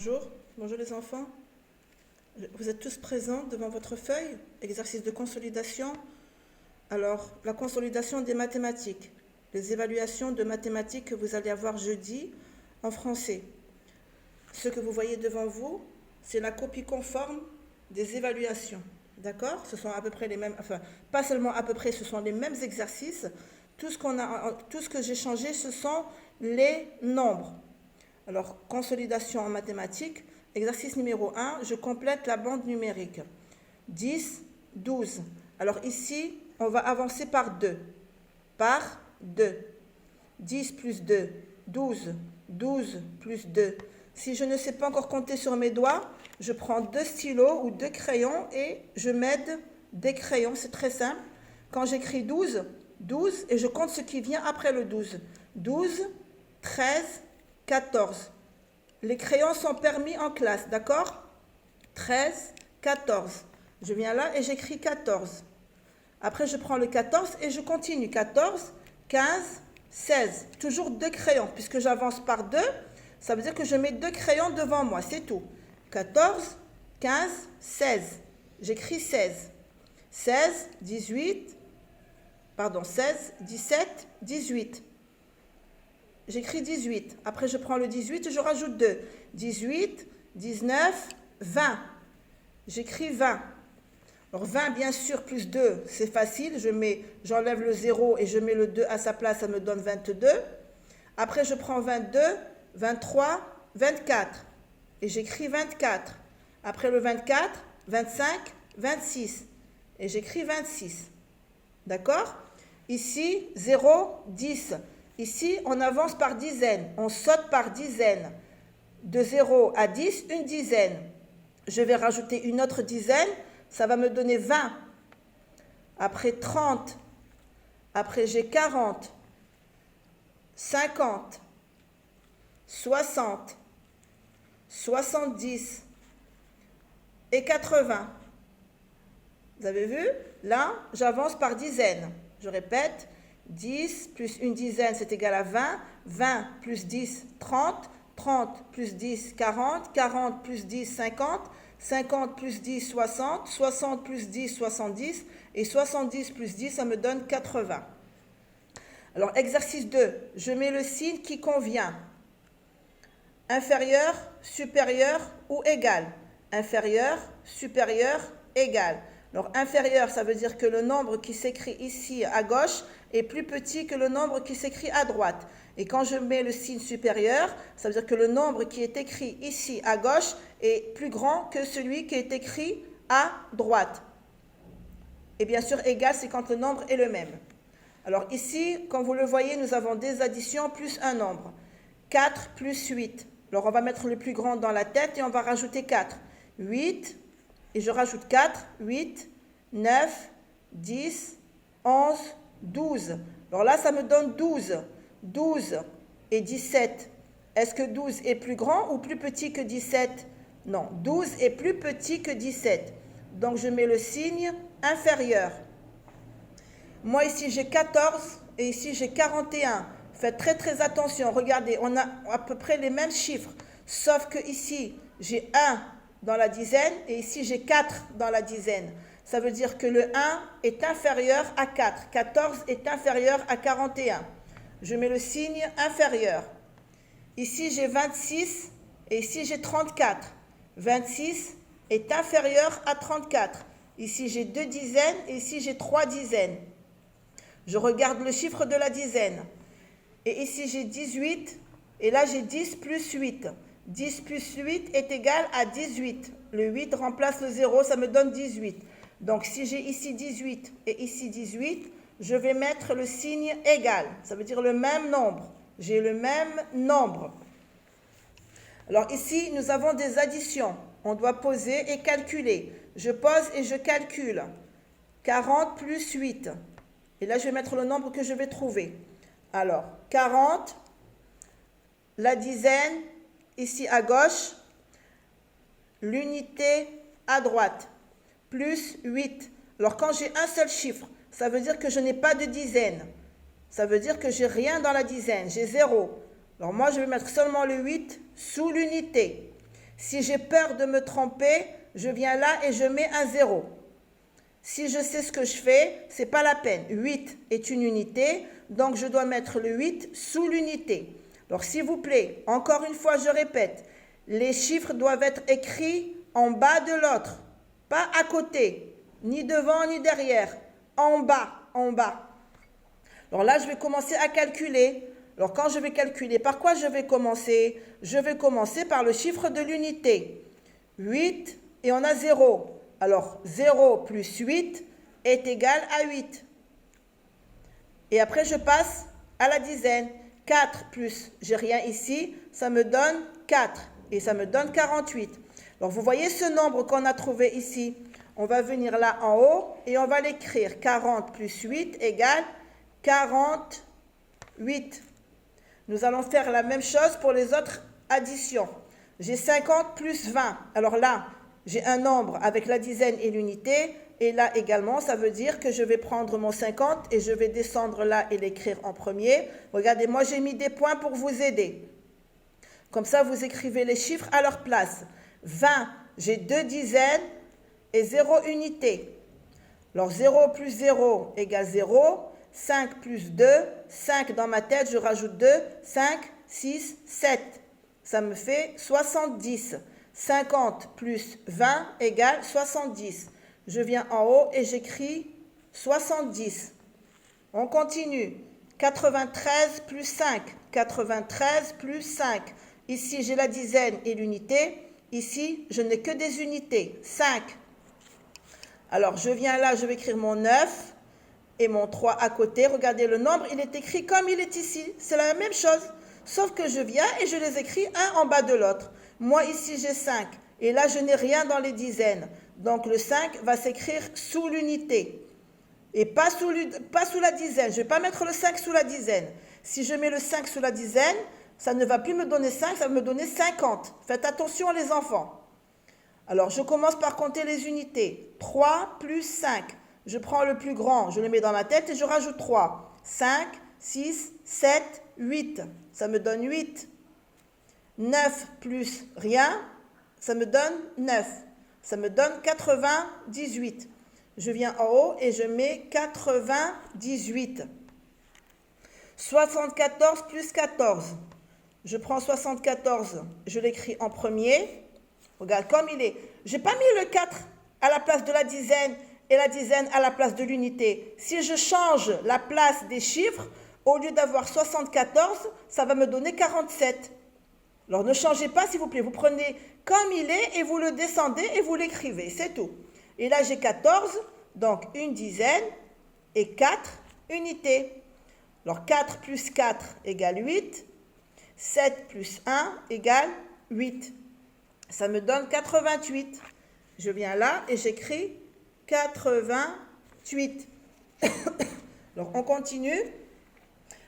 Bonjour, bonjour les enfants. Vous êtes tous présents devant votre feuille, exercice de consolidation. Alors, la consolidation des mathématiques, les évaluations de mathématiques que vous allez avoir jeudi en français. Ce que vous voyez devant vous, c'est la copie conforme des évaluations. D'accord? Ce sont à peu près les mêmes, enfin, pas seulement à peu près, ce sont les mêmes exercices. Tout ce que j'ai changé, ce sont les nombres. Alors, consolidation en mathématiques, exercice numéro 1, je complète la bande numérique. 10, 12. Alors ici, on va avancer par 2. Par 2. 10 plus 2, 12. 12 plus 2. Si je ne sais pas encore compter sur mes doigts, je prends 2 stylos ou 2 crayons et je m'aide des crayons. C'est très simple. Quand j'écris 12, 12 et je compte ce qui vient après le 12. 12, 13, 14. Les crayons sont permis en classe, d'accord? 13, 14. Je viens là et j'écris 14. Après, je prends le 14 et je continue. 14, 15, 16. Toujours 2 crayons. Puisque j'avance par 2, ça veut dire que je mets 2 crayons devant moi, c'est tout. 14, 15, 16. J'écris 16. 16, 18, pardon, 16, 17, 18. J'écris 18. Après, je prends le 18 et je rajoute 2. 18, 19, 20. J'écris 20. Alors 20, bien sûr, plus 2, c'est facile. J'enlève le 0 et je mets le 2 à sa place, ça me donne 22. Après, je prends 22, 23, 24. Et j'écris 24. Après le 24, 25, 26. Et j'écris 26. D'accord? Ici, 0, 10. Ici, on avance par dizaines, on saute par dizaines. De 0 à 10, une dizaine. Je vais rajouter une autre dizaine, ça va me donner 20. Après 30, après j'ai 40, 50, 60, 70 et 80. Vous avez vu? Là, j'avance par dizaines. Je répète. 10 plus une dizaine, c'est égal à 20. 20 plus 10, 30. 30 plus 10, 40. 40 plus 10, 50. 50 plus 10, 60. 60 plus 10, 70. Et 70 plus 10, ça me donne 80. Alors, exercice 2. Je mets le signe qui convient. Inférieur, supérieur ou égal. Inférieur, supérieur, égal. Alors, inférieur, ça veut dire que le nombre qui s'écrit ici à gauche est plus petit que le nombre qui s'écrit à droite. Et quand je mets le signe supérieur, ça veut dire que le nombre qui est écrit ici à gauche est plus grand que celui qui est écrit à droite. Et bien sûr, égal, c'est quand le nombre est le même. Alors ici, comme vous le voyez, nous avons des additions plus un nombre. 4 plus 8. Alors on va mettre le plus grand dans la tête et on va rajouter 4. 8, et je rajoute 4, 8, 9, 10, 11, 12. Alors là, ça me donne 12. 12 et 17. Est-ce que 12 est plus grand ou plus petit que 17? Non, 12 est plus petit que 17. Donc, je mets le signe inférieur. Moi, ici, j'ai 14 et ici, j'ai 41. Faites très, très attention. Regardez, on a à peu près les mêmes chiffres. Sauf que ici, j'ai 1 dans la dizaine et ici, j'ai 4 dans la dizaine. Ça veut dire que le 1 est inférieur à 4. 14 est inférieur à 41. Je mets le signe inférieur. Ici, j'ai 26 et ici, j'ai 34. 26 est inférieur à 34. Ici, j'ai 2 dizaines et ici, j'ai 3 dizaines. Je regarde le chiffre de la dizaine. Et ici, j'ai 18 et là, j'ai 10 plus 8. 10 plus 8 est égal à 18. Le 8 remplace le 0, ça me donne 18. Donc, si j'ai ici 18 et ici 18, je vais mettre le signe égal. Ça veut dire le même nombre. J'ai le même nombre. Alors, ici, nous avons des additions. On doit poser et calculer. Je pose et je calcule. 40 plus 8. Et là, je vais mettre le nombre que je vais trouver. Alors, 40, la dizaine, ici à gauche, l'unité à droite, plus 8. Alors, quand j'ai un seul chiffre, ça veut dire que je n'ai pas de dizaine. Ça veut dire que j'ai rien dans la dizaine, j'ai 0. Alors, moi, je vais mettre seulement le 8 sous l'unité. Si j'ai peur de me tromper, je viens là et je mets un 0. Si je sais ce que je fais, c'est pas la peine. 8 est une unité, donc je dois mettre le 8 sous l'unité. Alors s'il vous plaît, encore une fois, je répète, les chiffres doivent être écrits en bas de l'autre, pas à côté, ni devant ni derrière, en bas, en bas. Alors là, je vais commencer à calculer. Alors quand je vais calculer, par quoi je vais commencer? Je vais commencer par le chiffre de l'unité. 8 et on a 0. Alors 0 plus 8 est égal à 8. Et après je passe à la dizaine. 4 plus, j'ai rien ici, ça me donne 4. Et ça me donne 48. Alors vous voyez ce nombre qu'on a trouvé ici. On va venir là en haut et on va l'écrire. 40 plus 8 égale 48. Nous allons faire la même chose pour les autres additions. J'ai 50 plus 20. Alors là, j'ai un nombre avec la dizaine et l'unité. Et là également, ça veut dire que je vais prendre mon 50 et je vais descendre là et l'écrire en premier. Regardez, moi j'ai mis des points pour vous aider. Comme ça, vous écrivez les chiffres à leur place. 20, j'ai 2 dizaines et 0 unité. Alors 0 plus 0 égale 0. 5 plus 2, 5 dans ma tête, je rajoute 2, 5, 6, 7. Ça me fait 70. 50 plus 20 égale 70. Je viens en haut et j'écris 70. On continue. 93 plus 5. 93 plus 5. Ici, j'ai la dizaine et l'unité. Ici, je n'ai que des unités. 5. Alors, je viens là, je vais écrire mon 9 et mon 3 à côté. Regardez, le nombre, il est écrit comme il est ici. C'est la même chose. Sauf que je viens et je les écris un en bas de l'autre. Moi, ici, j'ai 5. Et là, je n'ai rien dans les dizaines. Donc, le 5 va s'écrire sous l'unité. Et pas sous la dizaine. Je ne vais pas mettre le 5 sous la dizaine. Si je mets le 5 sous la dizaine, ça ne va plus me donner 5, ça va me donner 50. Faites attention les enfants. Alors, je commence par compter les unités. 3 plus 5. Je prends le plus grand, je le mets dans ma tête et je rajoute 3. 5, 6, 7, 8. Ça me donne 8. 9 plus rien, ça me donne 9. Ça me donne 98. Je viens en haut et je mets 98. 74 plus 14. Je prends 74, je l'écris en premier. Regarde comme il est. Je n'ai pas mis le 4 à la place de la dizaine et la dizaine à la place de l'unité. Si je change la place des chiffres, au lieu d'avoir 74, ça va me donner 47. Alors ne changez pas s'il vous plaît. Vous prenez comme il est et vous le descendez et vous l'écrivez. C'est tout. Et là j'ai 14, donc une dizaine et 4 unités. Alors 4 plus 4 égale 8. 7 plus 1 égale 8. Ça me donne 88. Je viens là et j'écris 88. Alors, on continue.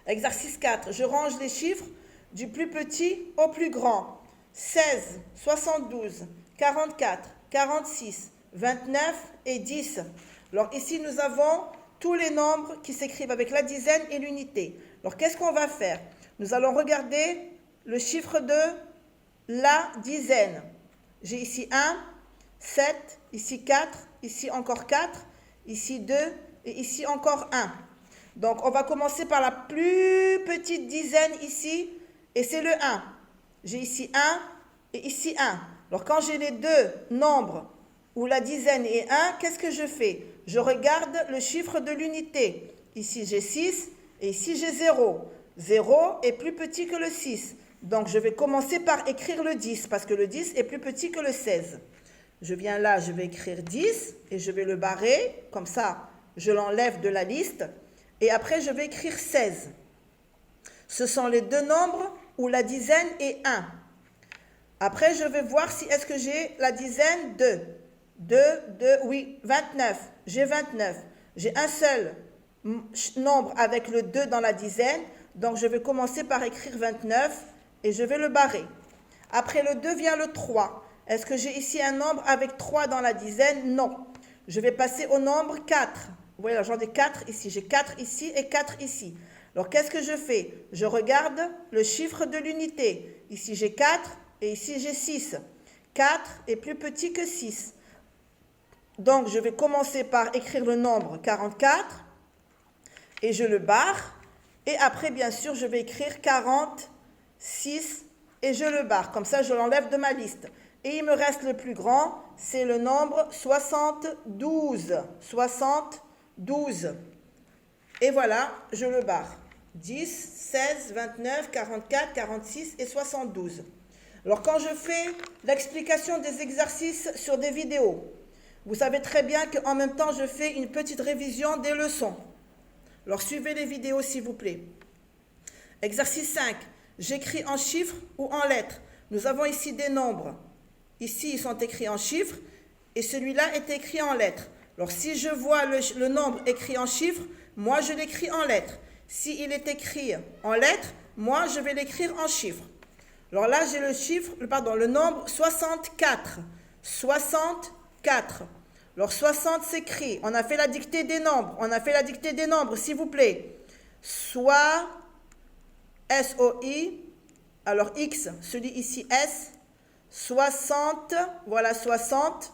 Exercice 4. Je range les chiffres du plus petit au plus grand. 16, 72, 44, 46, 29 et 10. Alors, ici, nous avons tous les nombres qui s'écrivent avec la dizaine et l'unité. Alors, qu'est-ce qu'on va faire? Nous allons regarder le chiffre de la dizaine. J'ai ici 1, 7, ici 4, ici encore 4, ici 2 et ici encore 1. Donc, on va commencer par la plus petite dizaine ici et c'est le 1. J'ai ici 1 et ici 1. Alors, quand j'ai les deux nombres où la dizaine est 1, qu'est-ce que je fais? Je regarde le chiffre de l'unité. Ici, j'ai 6 et ici, j'ai 0. 0 est plus petit que le 6. Donc, je vais commencer par écrire le 10 parce que le 10 est plus petit que le 16. Je viens là, je vais écrire 10 et je vais le barrer. Comme ça, je l'enlève de la liste. Et après, je vais écrire 16. Ce sont les deux nombres où la dizaine est 1. Après, je vais voir si est-ce que j'ai la dizaine 2. 2, oui, 29. J'ai 29. J'ai un seul nombre avec le 2 dans la dizaine. Donc, je vais commencer par écrire 29 et je vais le barrer. Après le 2 vient le 3. Est-ce que j'ai ici un nombre avec 3 dans la dizaine? Non. Je vais passer au nombre 4. Vous voyez, j'en ai 4 ici. J'ai 4 ici et 4 ici. Alors, qu'est-ce que je fais? Je regarde le chiffre de l'unité. Ici, j'ai 4 et ici, j'ai 6. 4 est plus petit que 6. Donc, je vais commencer par écrire le nombre 44 et je le barre. Et après, bien sûr, je vais écrire 46 et je le barre. Comme ça, je l'enlève de ma liste. Et il me reste le plus grand, c'est le nombre 72. 72. Et voilà, je le barre. 10, 16, 29, 44, 46 et 72. Alors, quand je fais l'explication des exercices sur des vidéos, vous savez très bien qu'en même temps, je fais une petite révision des leçons. Alors, suivez les vidéos, s'il vous plaît. Exercice 5. J'écris en chiffres ou en lettres. Nous avons ici des nombres. Ici, ils sont écrits en chiffres et celui-là est écrit en lettres. Alors, si je vois le nombre écrit en chiffres, moi, je l'écris en lettres. S'il est écrit en lettres, moi, je vais l'écrire en chiffres. Alors là, j'ai le nombre 64. 64. Alors, 60 s'écrit. On a fait la dictée des nombres. On a fait la dictée des nombres, s'il vous plaît. Soit S-O-I. Alors, X, celui ici, S. 60. Voilà, 60.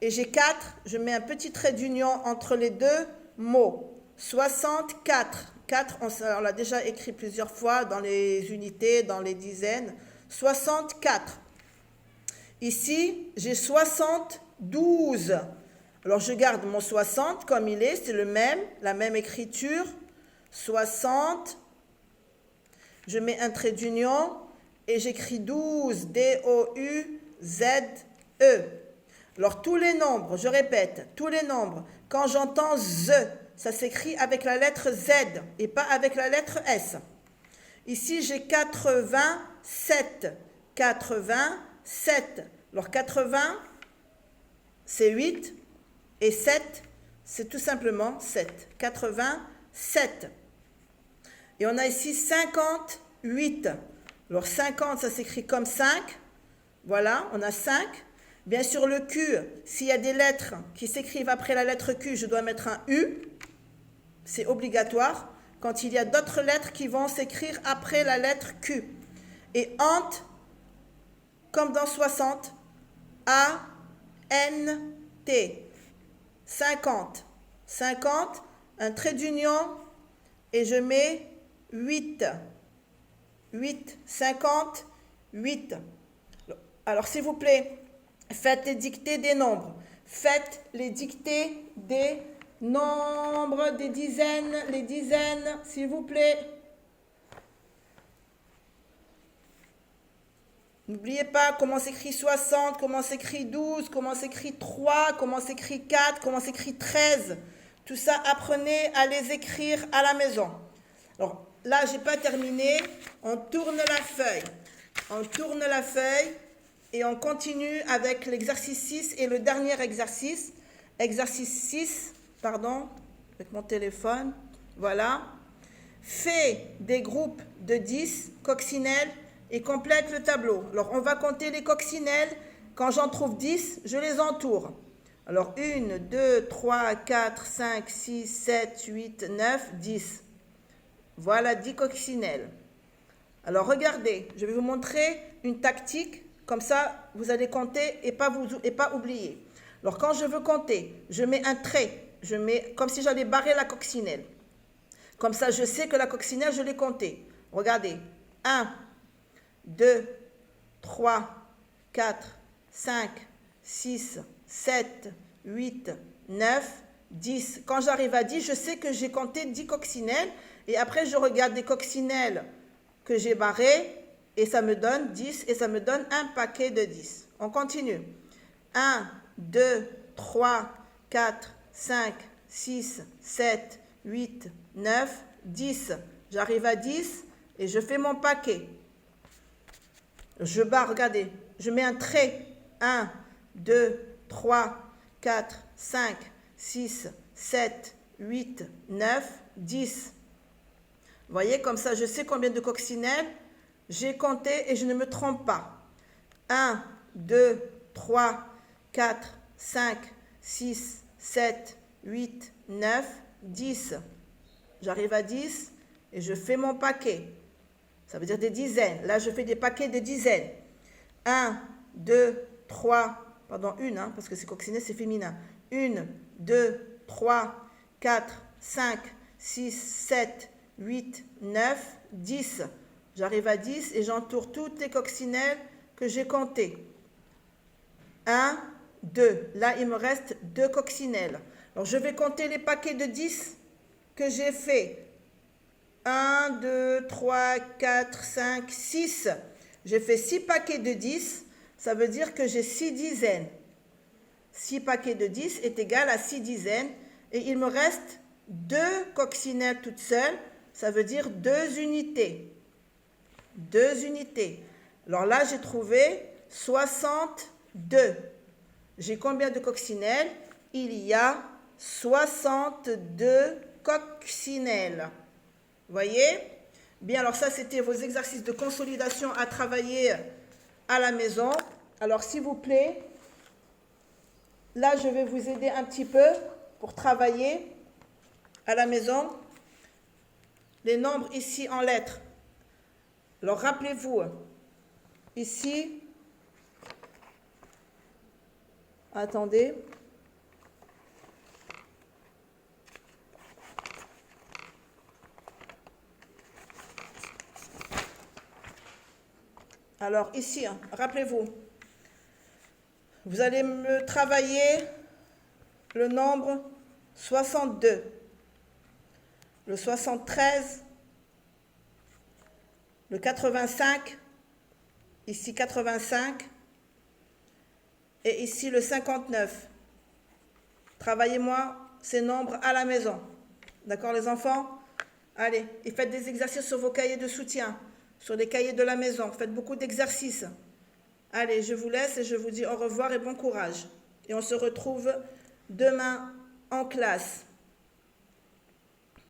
Et j'ai 4. Je mets un petit trait d'union entre les deux mots. 64. 4, on l'a déjà écrit plusieurs fois dans les unités, dans les dizaines. 64. Ici, j'ai 72. Alors, je garde mon 60 comme il est. C'est la même écriture. 60. Je mets un trait d'union et j'écris 12. D-O-U-Z-E. Alors, tous les nombres, je répète, tous les nombres, quand j'entends Z, ça s'écrit avec la lettre Z et pas avec la lettre S. Ici, j'ai 87. 87. Alors, 80, c'est 8. Et 7, c'est tout simplement 7. 87. Et on a ici 58. Alors, 50, ça s'écrit comme 5. Voilà, on a 5. Bien sûr, le Q, s'il y a des lettres qui s'écrivent après la lettre Q, je dois mettre un U. C'est obligatoire. Quand il y a d'autres lettres qui vont s'écrire après la lettre Q. Et ant, comme dans 60, A-N-T. 50. 50, un trait d'union et je mets 8. 8, 50, 8. Alors, s'il vous plaît, faites les dictées des nombres. Faites les dictées des nombres, des dizaines, les dizaines, s'il vous plaît. N'oubliez pas comment s'écrit 60, comment s'écrit 12, comment s'écrit 3, comment s'écrit 4, comment s'écrit 13. Tout ça, apprenez à les écrire à la maison. Alors là, je n'ai pas terminé. On tourne la feuille. On tourne la feuille et on continue avec l'exercice 6 et le dernier exercice. Exercice 6, pardon, avec mon téléphone. Voilà. Fais des groupes de 10 coccinelles et complète le tableau. Alors, on va compter les coccinelles. Quand j'en trouve 10, je les entoure. Alors, 1, 2, 3, 4, 5, 6, 7, 8, 9, 10. Voilà 10 coccinelles. Alors, regardez, je vais vous montrer une tactique. Comme ça, vous allez compter et pas oublier. Alors, quand je veux compter, je mets un trait. Je mets comme si j'allais barrer la coccinelle. Comme ça, je sais que la coccinelle, je l'ai comptée. Regardez. 1, 2, 3, 4, 5, 6, 7, 8, 9, 10. Quand j'arrive à 10, je sais que j'ai compté 10 coccinelles. Et après, je regarde les coccinelles que j'ai barrées. Et ça me donne 10. Et ça me donne un paquet de 10. On continue. 1, 2, 3, 4, 5, 6, 7, 8, 9, 10. J'arrive à 10 et je fais mon paquet. Je barre, regardez, je mets un trait. 1, 2, 3, 4, 5, 6, 7, 8, 9, 10. Vous voyez, comme ça, je sais combien de coccinelles j'ai compté et je ne me trompe pas. 1, 2, 3, 4, 5, 6, 7, 8, 9, 10. J'arrive à 10 et je fais mon paquet. Ça veut dire des dizaines. Là, je fais des paquets de dizaines. 1, 2, 3, pardon, une, hein, parce que c'est coccinelle, c'est féminin. 1, 2, 3, 4, 5, 6, 7, 8, 9, 10. J'arrive à 10 et j'entoure toutes les coccinelles que j'ai comptées. 1, 2. Là, il me reste 2 coccinelles. Alors, je vais compter les paquets de 10 que j'ai fait. 1, 2, 3, 4, 5, 6. J'ai fait 6 paquets de 10. Ça veut dire que j'ai 6 dizaines. 6 paquets de 10 est égal à 6 dizaines. Et il me reste 2 coccinelles toutes seules. Ça veut dire 2 unités. 2 unités. Alors là, j'ai trouvé 62. J'ai combien de coccinelles? Il y a 62 coccinelles. Voyez? Bien, alors ça, c'était vos exercices de consolidation à travailler à la maison. Alors, s'il vous plaît, là, je vais vous aider un petit peu pour travailler à la maison. Les nombres ici en lettres. Alors, rappelez-vous, ici, attendez. Alors, ici, rappelez-vous, vous allez me travailler le nombre 62, le 73, le 85, ici 85, et ici le 59. Travaillez-moi ces nombres à la maison. D'accord, les enfants? Allez, et faites des exercices sur vos cahiers de soutien, sur les cahiers de la maison. Faites beaucoup d'exercices. Allez, je vous laisse et je vous dis au revoir et bon courage. Et on se retrouve demain en classe.